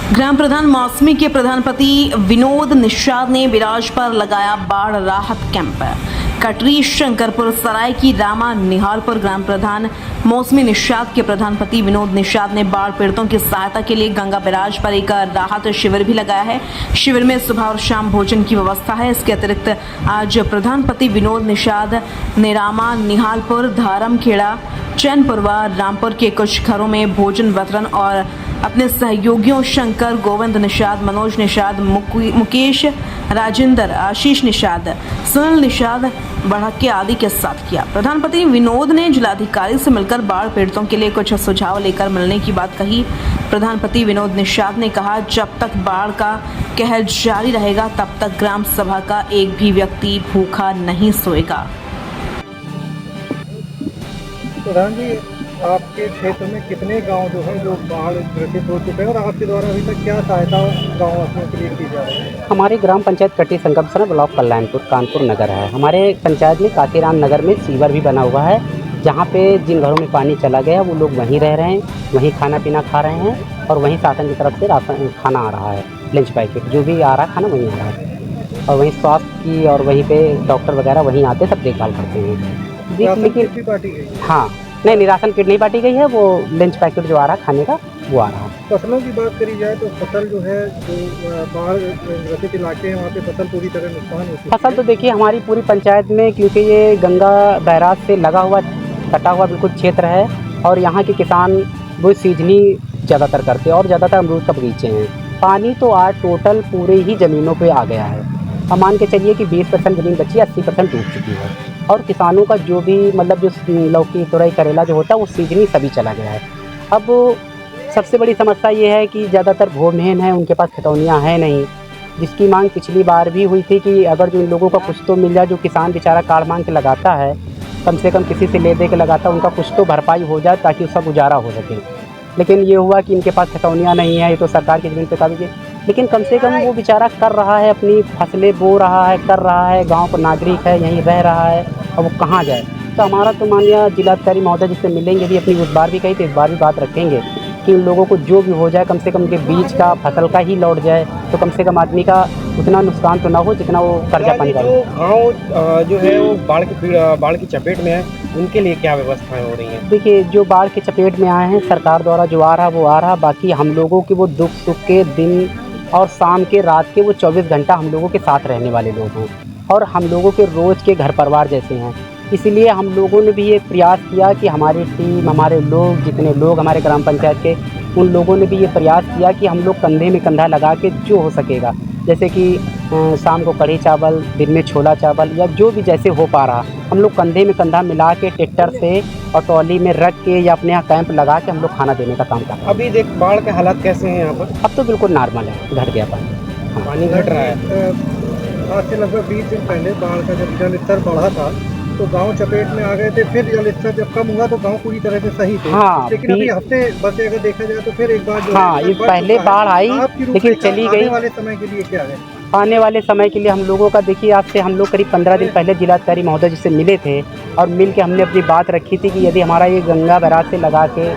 ग्राम प्रधान मौसमी के प्रधानपति विनोद निषाद ने बिराज पर लगाया बाढ़ राहत कैंप। कटरी शंकरपुर सराय की रामा निहालपुर ग्राम प्रधान मौसमी निषाद के प्रधानपति विनोद निषाद ने बाढ़ पीड़ितों की सहायता के लिए गंगा बैराज पर एक राहत शिविर भी लगाया है। शिविर में सुबह और शाम भोजन की व्यवस्था है। इसके अतिरिक्त आज प्रधानपति विनोद निषाद ने रामा निहालपुर, धारमखेड़ा, चैनपुरवा, रामपुर के कुछ घरों में भोजन वितरण और अपने सहयोगियों शंकर, गोविंद निषाद, मनोज निषाद, मुकेश, राजेंद्र, आशीष निषाद, सुनील निषाद, बढ़के आदि के साथ किया। प्रधानपति विनोद ने जिलाधिकारी से मिलकर बाढ़ पीड़ितों के लिए कुछ सुझाव लेकर मिलने की बात कही। प्रधानपति विनोद निषाद ने कहा, जब तक बाढ़ का कहर जारी रहेगा तब तक ग्राम सभा का एक भी व्यक्ति भूखा नहीं सोएगा। प्रधान जी, आपके क्षेत्र में कितने गांव जो है जो बाढ़ ग्रसित हो चुके हैं और आपके द्वारा अभी तक क्या सहायता गाँव वासियों के लिए की जा रही है? हमारी ग्राम पंचायत कटरी संगमसर ब्लॉक कल्याणपुर कानपुर नगर है। हमारे पंचायत में काशीराम नगर में सीवर भी बना हुआ है, जहाँ पे जिन घरों में पानी चला गया वो लोग वहीं रह रहे हैं, वहीं खाना पीना खा रहे हैं और वहीं शासन की तरफ से राशन खाना आ रहा है, लंच पैकेट जो भी आ रहा है खाना वहीं आ रहा है। और वहीं स्वास्थ्य की और वहीं पे डॉक्टर वगैरह वहीं आते सब देखभाल करते हैं। लेकिन बांटी गई? हाँ, नहीं राशन किट नहीं बांटी गई है, वो लंच पैकेट जो आ रहा है खाने का वो आ रहा है। फसलों की बात करी जाए तो फसल जो है जो बाढ़ ग्रसित इलाके हैं वहाँ पे फसल पूरी तरह नुकसान हो चुकी है। फसल तो देखिए हमारी पूरी पंचायत में, क्योंकि ये गंगा बैराज से लगा हुआ कटा हुआ बिल्कुल क्षेत्र है और यहाँ के किसान वो सीजनी ज़्यादातर करते हैं और ज़्यादातर अमरूद का बगीचे हैं। पानी तो आज टोटल पूरे ही ज़मीनों पे आ गया है। हम मान के चलिए कि 20% ज़मीन बची, 80% डूब चुकी है और किसानों का जो भी मतलब जो लौकी, तुरई, करेला जो होता है वो सीजनी सभी चला गया है। अब सबसे बड़ी समस्या ये है कि ज़्यादातर भूमिहीन है, उनके पास खतौनियाँ हैं नहीं, जिसकी मांग पिछली बार भी हुई थी कि अगर जो इन लोगों का कुछ तो मिल जाए। जो किसान बेचारा कार्ड मांग के लगाता है, कम से कम किसी से ले दे के लगाता है, उनका कुछ तो भरपाई हो जाए ताकि उसका गुजारा हो सके। लेकिन ये हुआ कि इनके पास खतौनियाँ नहीं है, ये तो सरकार की ज़मीन पे काबिज है। लेकिन कम से कम वो बेचारा कर रहा है, अपनी फसलें बो रहा है, कर रहा है, गांव का नागरिक है, यहीं रह रहा है, और वो कहाँ जाए। तो हमारा तो माननीय जिलाधिकारी महोदय जिससे मिलेंगे भी, अपनी उस बार भी कही तो इस बार भी बात रखेंगे कि उन लोगों को जो भी हो जाए कम से कम उनके बीज का फसल का ही लौट जाए, तो कम से कम आदमी का उतना नुकसान तो ना हो जितना वो कर्जा पानी का। गाँव जो है वो बाढ़ की चपेट में है, उनके लिए क्या व्यवस्थाएं हो रही हैं? देखिए, जो बाढ़ की चपेट में आए हैं सरकार द्वारा जो आ रहा वो आ रहा, बाकी हम लोगों की वो दुख सुख के दिन और शाम के रात के वो 24 घंटा हम लोगों के साथ रहने वाले लोग हैं और हम लोगों के रोज़ के घर परिवार जैसे हैं। इसलिए हम लोगों ने भी ये प्रयास किया कि हमारी टीम, हमारे लोग, जितने लोग हमारे ग्राम पंचायत के, उन लोगों ने भी ये प्रयास किया कि हम लोग कंधे में कंधा लगा के जो हो सकेगा, जैसे कि शाम को कढ़ी चावल, दिन में छोला चावल या जो भी जैसे हो पा रहा, हम लोग कंधे में कंधा मिला के ट्रैक्टर से और ट्रॉली में रख के या अपने यहाँ कैंप लगा के हम लोग खाना देने का काम कर रहे हैं। अभी देख बाढ़ के हालात कैसे हैं यहाँ पर? अब तो बिल्कुल नॉर्मल है, घट गया पानी। हाँ। पानी घट रहा है। आज से लगभग 20 दिन पहले बाढ़ का जब जल स्तर बढ़ा था तो गांव चपेट में आ गए थे, फिर जल स्तर जब कम हुआ तो गांव पूरी तरह से सही थे। हाँ, लेकिन अभी हफ्ते बस अगर देखा जाए तो फिर एक बार जो हाँ, ये पहले बाढ़ आई लेकिन चली गई। आने वाले समय के लिए क्या है? आने वाले समय के लिए हम लोगों का देखिए, आज से हम लोग करीब 15 दिन पहले जिलाधिकारी महोदय जी से मिले थे और मिल के हमने अपनी बात रखी थी कि यदि हमारा ये गंगा बैराज से लगा के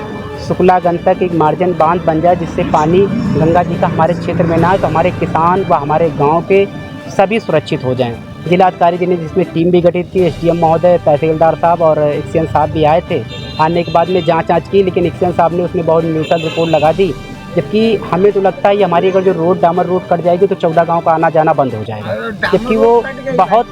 शुक्लागंज तक एक मार्जिन बांध बन जाए जिससे पानी गंगा जी का हमारे क्षेत्र में ना आए, तो हमारे किसान व हमारे गाँव के सभी सुरक्षित हो जाएँ। जिलाधिकारी जी ने जिसमें टीम भी गठित की, SDM महोदय, तहसीलदार साहब और एक्सीएन साहब भी आए थे। आने के बाद में जांच की, लेकिन एक्सीएन साहब ने उसमें बहुत न्यूट्रल रिपोर्ट लगा दी। जबकि हमें तो लगता है हमारी अगर जो रोड डामर रोड कट जाएगी तो 14 गांव का आना जाना बंद हो जाएगा, जबकि वो बहुत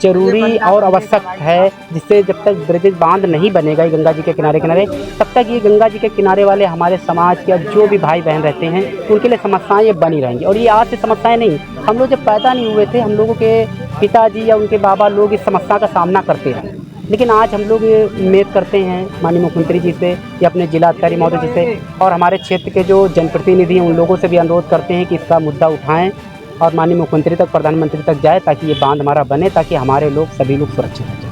ज़रूरी और आवश्यक है, जिससे जब तक ब्रिजेज बांध नहीं बनेगा गंगा जी के किनारे तब तक ये गंगा जी के किनारे वाले हमारे समाज के जो भी भाई बहन रहते हैं उनके लिए समस्याएं ये बनी रहेंगी। और ये आज से समस्याएं नहीं, हम लोग जब पैदा नहीं हुए थे हम लोगों के पिताजी या उनके बाबा लोग इस समस्या का सामना करते रहे, लेकिन आज हम लोग ये उम्मीद करते हैं माननीय मुख्यमंत्री जी से या अपने जिलाधिकारी महोदय जी से और हमारे क्षेत्र के जो जनप्रतिनिधि हैं उन लोगों से भी अनुरोध करते हैं कि इसका मुद्दा उठाएं और माननीय मुख्यमंत्री तक, प्रधानमंत्री तक जाए ताकि ये बांध हमारा बने, ताकि हमारे लोग सभी लोग सुरक्षित रहें।